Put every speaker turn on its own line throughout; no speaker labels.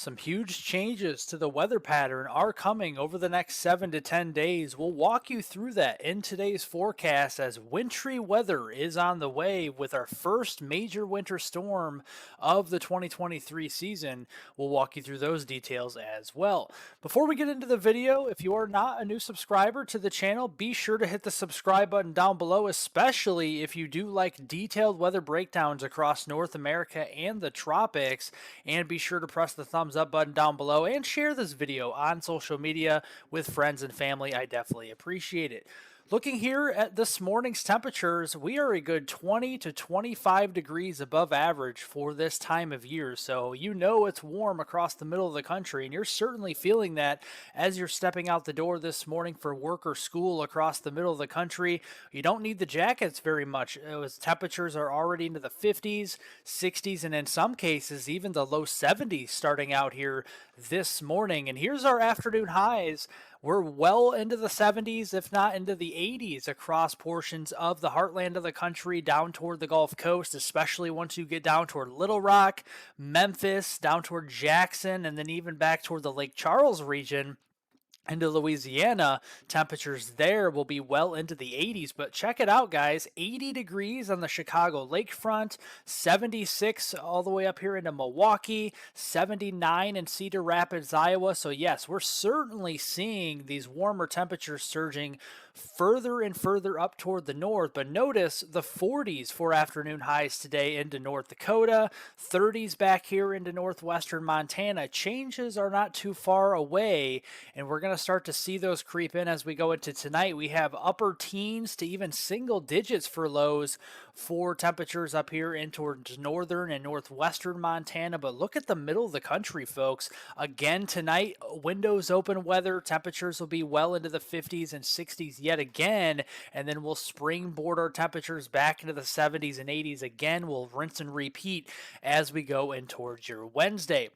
Some huge changes to the weather pattern are coming over the next 7 to 10 days. We'll walk you through that in today's forecast as wintry weather is on the way with our first major winter storm of the 2023 season. We'll walk you through those details as well. Before we get into the video, if you are not a new subscriber to the channel, be sure to hit the subscribe button down below, especially if you do like detailed weather breakdowns across North America and the tropics. And be sure to press the thumbs up button down below and share this video on social media with friends and family. I definitely appreciate it. Looking here at this morning's temperatures, we are a good 20 to 25 degrees above average for this time of year. So you know it's warm across the middle of the country, and you're certainly feeling that as you're stepping out the door this morning for work or school across the middle of the country. You don't need the jackets very much. As temperatures are already into the 50s, 60s, and in some cases even the low 70s starting out here this morning. And here's our afternoon highs. We're well into the 70s, if not into the 80s, across portions of the heartland of the country down toward the Gulf Coast, especially once you get down toward Little Rock, Memphis, down toward Jackson, and then even back toward the Lake Charles region. Into Louisiana, temperatures there will be well into the 80s, but check it out, guys. 80 degrees on the Chicago lakefront, 76 all the way up here into Milwaukee, 79 in Cedar Rapids, Iowa. So yes, we're certainly seeing these warmer temperatures surging further and further up toward the north. But notice the 40s for afternoon highs today into North Dakota, 30s back here into northwestern Montana. Changes are not too far away, and we're going to start to see those creep in as we go into tonight. We have upper teens to even single digits for lows for temperatures up here in towards northern and northwestern Montana. But look at the middle of the country, folks. Again tonight, windows open weather. Temperatures will be well into the 50s and 60s yet again, and then we'll springboard our temperatures back into the 70s and 80s again. We'll rinse and repeat as we go in towards your Wednesday.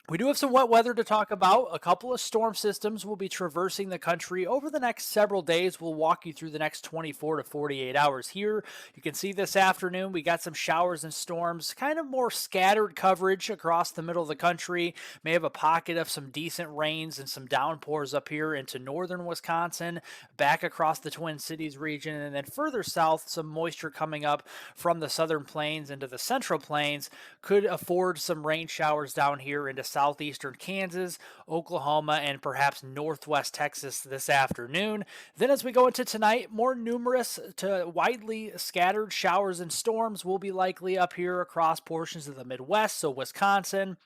We do have some wet weather to talk about. A couple of storm systems will be traversing the country over the next several days. We'll walk you through the next 24 to 48 hours here. You can see this afternoon we got some showers and storms, kind of more scattered coverage across the middle of the country. May have a pocket of some decent rains and some downpours up here into northern Wisconsin, back across the Twin Cities region, and then further south, some moisture coming up from the southern plains into the central plains could afford some rain showers down here into southeastern Kansas, Oklahoma, and perhaps northwest Texas this afternoon. Then as we go into tonight, more numerous to widely scattered showers and storms will be likely up here across portions of the Midwest, so Wisconsin,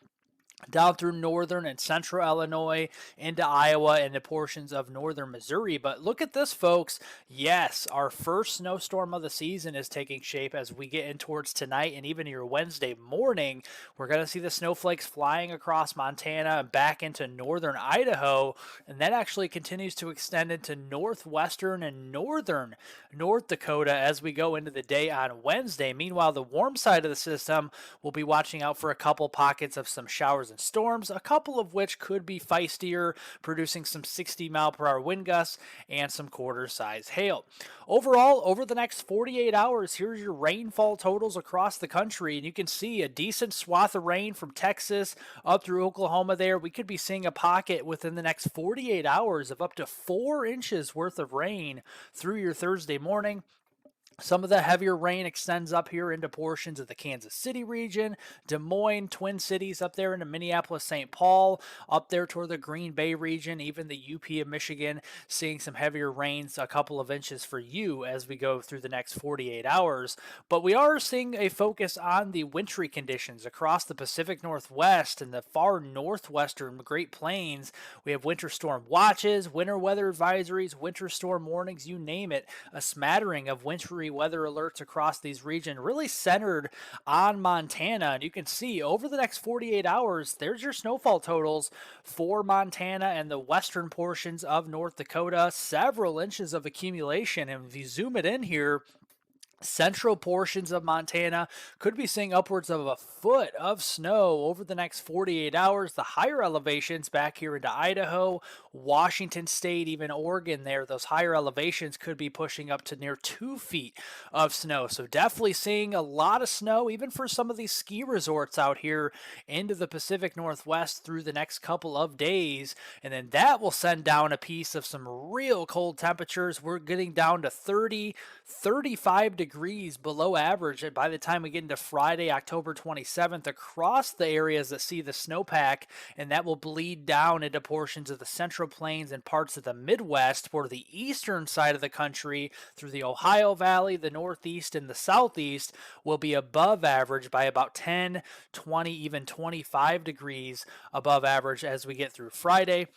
down through northern and central Illinois, into Iowa, and the portions of northern Missouri. But look at this, folks. Yes, our first snowstorm of the season is taking shape as we get in towards tonight and even your Wednesday morning. We're going to see the snowflakes flying across Montana and back into northern Idaho, and that actually continues to extend into northwestern and northern North Dakota as we go into the day on Wednesday. Meanwhile, the warm side of the system will be watching out for a couple pockets of some showers and storms, a couple of which could be feistier, producing some 60-mile-per-hour wind gusts and some quarter-size hail. Overall, over the next 48 hours, here's your rainfall totals across the country, and you can see a decent swath of rain from Texas up through Oklahoma there. We could be seeing a pocket within the next 48 hours of up to 4 inches worth of rain through your Thursday morning. Some of the heavier rain extends up here into portions of the Kansas City region, Des Moines, Twin Cities up there into Minneapolis, St. Paul, up there toward the Green Bay region, even the UP of Michigan, seeing some heavier rains, a couple of inches for you as we go through the next 48 hours. But we are seeing a focus on the wintry conditions across the Pacific Northwest and the far northwestern Great Plains. We have winter storm watches, winter weather advisories, winter storm warnings, you name it, a smattering of wintry weather alerts across these regions, really centered on Montana. And you can see over the next 48 hours, there's your snowfall totals for Montana and the western portions of North Dakota. Several inches of accumulation. And if you zoom it in here, Central portions of Montana could be seeing upwards of a foot of snow over the next 48 hours. The higher elevations back here into Idaho, Washington State, even Oregon, there, those higher elevations could be pushing up to near 2 feet of snow. So, definitely seeing a lot of snow, even for some of these ski resorts out here into the Pacific Northwest through the next couple of days. And then that will send down a piece of some real cold temperatures. We're getting down to 30, 35 degrees below average by the time we get into Friday, October 27th, across the areas that see the snowpack, and that will bleed down into portions of the Central Plains and parts of the Midwest, for the eastern side of the country through the Ohio Valley, the Northeast, and the Southeast will be above average by about 10, 20, even 25 degrees above average as we get through Friday.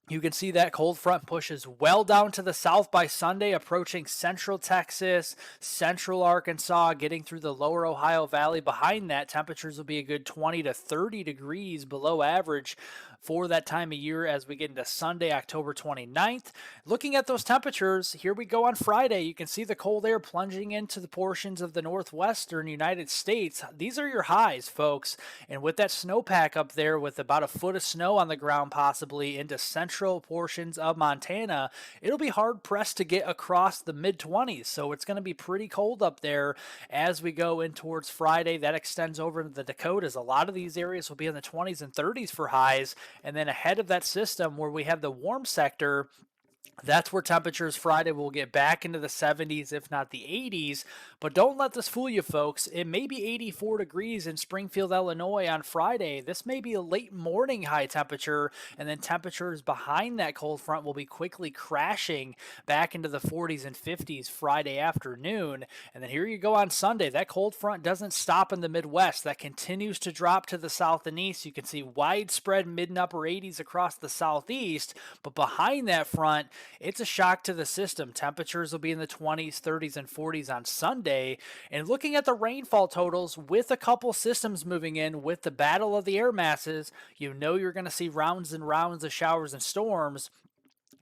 You can see that cold front pushes well down to the south by Sunday, approaching central Texas, central Arkansas, getting through the lower Ohio Valley. Behind that, temperatures will be a good 20 to 30 degrees below average for that time of year as we get into Sunday, October 29th. Looking at those temperatures, here we go on Friday. You can see the cold air plunging into the portions of the northwestern United States. These are your highs, folks. And with that snowpack up there with about a foot of snow on the ground, possibly into central portions of Montana, it'll be hard pressed to get across the mid 20s. So it's going to be pretty cold up there as we go in towards Friday. That extends over into the Dakotas. A lot of these areas will be in the 20s and 30s for highs. And then ahead of that system where we have the warm sector, that's where temperatures Friday will get back into the 70s, if not the 80s. But don't let this fool you, folks. It may be 84 degrees in Springfield, Illinois on Friday. This may be a late morning high temperature, and then temperatures behind that cold front will be quickly crashing back into the 40s and 50s Friday afternoon. And then here you go on Sunday. That cold front doesn't stop in the Midwest. That continues to drop to the south and east. You can see widespread mid and upper 80s across the southeast, but behind that front, it's a shock to the system. Temperatures will be in the 20s, 30s, and 40s on Sunday. And looking at the rainfall totals with a couple systems moving in with the battle of the air masses, you know you're going to see rounds and rounds of showers and storms.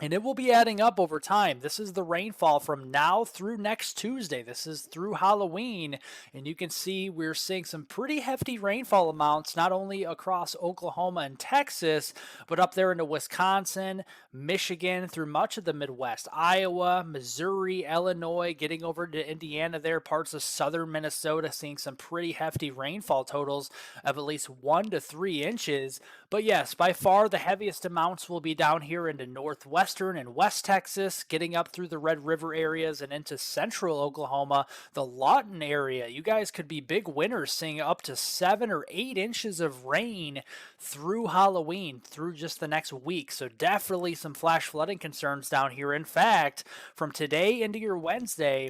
And it will be adding up over time. This is the rainfall from now through next Tuesday. This is through Halloween. And you can see we're seeing some pretty hefty rainfall amounts, not only across Oklahoma and Texas, but up there into Wisconsin, Michigan, through much of the Midwest, Iowa, Missouri, Illinois, getting over to Indiana there, parts of southern Minnesota, seeing some pretty hefty rainfall totals of at least 1 to 3 inches. But yes, by far the heaviest amounts will be down here into northwestern and west Texas, getting up through the Red River areas and into central Oklahoma, the Lawton area. You guys could be big winners, seeing up to 7 or 8 inches of rain through Halloween, through just the next week. So definitely some flash flooding concerns down here. In fact, from today into your Wednesday,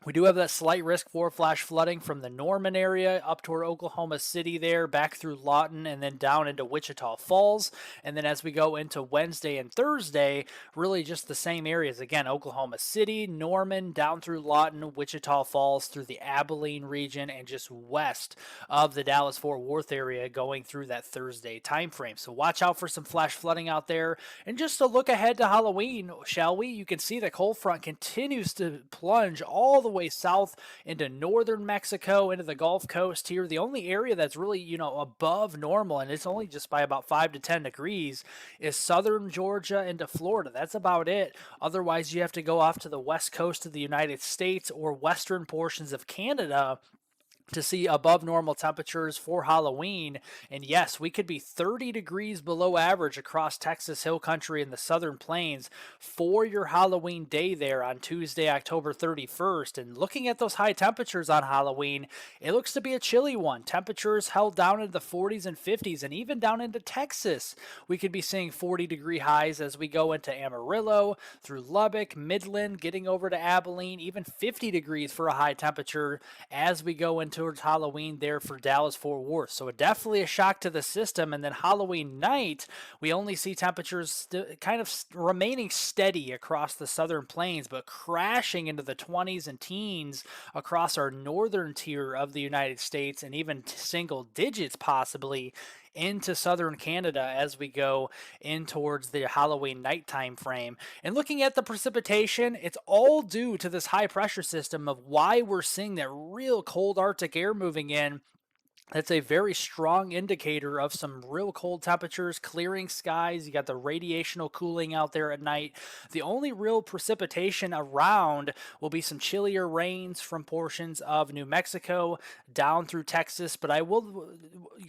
we do have that slight risk for flash flooding from the Norman area up toward Oklahoma City there, back through Lawton, and then down into Wichita Falls. And then as we go into Wednesday and Thursday, really just the same areas. Again, Oklahoma City, Norman, down through Lawton, Wichita Falls, through the Abilene region, and just west of the Dallas-Fort Worth area going through that Thursday time frame. So watch out for some flash flooding out there. And just to look ahead to Halloween, shall we? You can see the cold front continues to plunge all the way south into northern Mexico, into the Gulf Coast here. The only area that's really, above normal, and it's only just by about 5 to 10 degrees, is southern Georgia into Florida. That's about it. Otherwise, you have to go off to the west coast of the United States or western portions of Canada to see above normal temperatures for Halloween. And yes, we could be 30 degrees below average across Texas Hill Country and the Southern Plains for your Halloween day there on Tuesday, October 31st. And looking at those high temperatures on Halloween, it looks to be a chilly one. Temperatures held down into the 40s and 50s, and even down into Texas, we could be seeing 40-degree highs as we go into Amarillo, through Lubbock, Midland, getting over to Abilene, even 50 degrees for a high temperature as we go into towards Halloween there for Dallas-Fort Worth. So definitely a shock to the system. And then Halloween night, we only see temperatures kind of remaining steady across the southern plains, but crashing into the 20s and teens across our northern tier of the United States, and even single digits possibly into southern Canada as we go in towards the Halloween night time frame. And looking at the precipitation, it's all due to this high pressure system of why we're seeing that real cold Arctic air moving in. That's a very strong indicator of some real cold temperatures, clearing skies. You got the radiational cooling out there at night. The only real precipitation around will be some chillier rains from portions of New Mexico down through Texas. But I will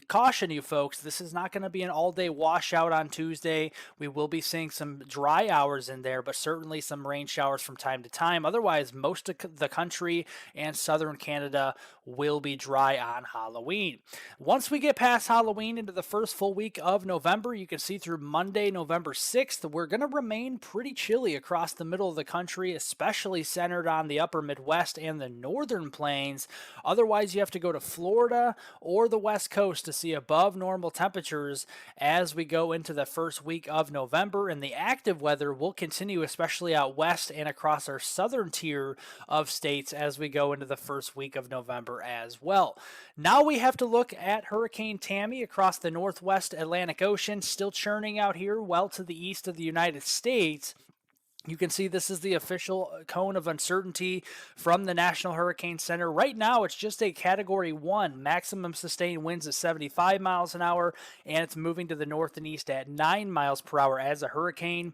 caution you folks, this is not going to be an all day washout on Tuesday. We will be seeing some dry hours in there, but certainly some rain showers from time to time. Otherwise, most of the country and southern Canada will be dry on Halloween. Once we get past Halloween into the first full week of November, you can see through Monday, November 6th, we're going to remain pretty chilly across the middle of the country, especially centered on the upper Midwest and the northern plains. Otherwise, you have to go to Florida or the West Coast to see above normal temperatures as we go into the first week of November. And the active weather will continue, especially out west and across our southern tier of states as we go into the first week of November as well. Now we have to look at Hurricane Tammy across the northwest Atlantic Ocean, still churning out here well to the east of the United States. You can see this is the official cone of uncertainty from the National Hurricane Center. Right now, it's just a Category 1. Maximum sustained winds at 75 miles an hour, and it's moving to the north and east at 9 miles per hour as a hurricane.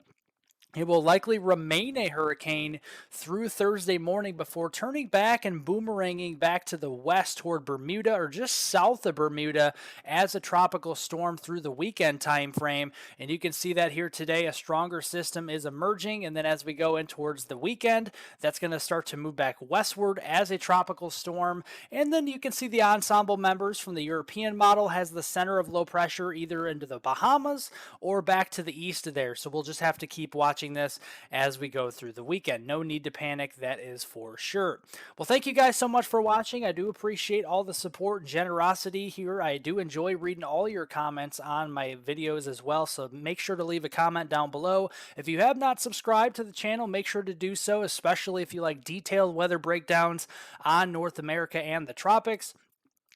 It will likely remain a hurricane through Thursday morning before turning back and boomeranging back to the west toward Bermuda or just south of Bermuda as a tropical storm through the weekend time frame. And you can see that here today. A stronger system is emerging, and then as we go in towards the weekend, that's going to start to move back westward as a tropical storm. And then you can see the ensemble members from the European model has the center of low pressure either into the Bahamas or back to the east of there. So we'll just have to keep watching this as we go through the weekend. No need to panic, that is for sure. Well, thank you guys so much for watching. I do appreciate all the support and generosity here. I do enjoy reading all your comments on my videos as well, so make sure to leave a comment down below. If you have not subscribed to the channel, make sure to do so, especially if you like detailed weather breakdowns on North America and the tropics.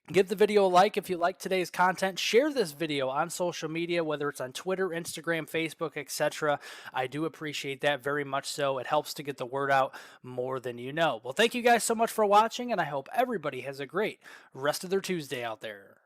Give the video a like if you like today's content. Share this video on social media, whether it's on Twitter, Instagram, Facebook, etc. I do appreciate that very much so. It helps to get the word out more than you know. Well, thank you guys so much for watching, and I hope everybody has a great rest of their Tuesday out there.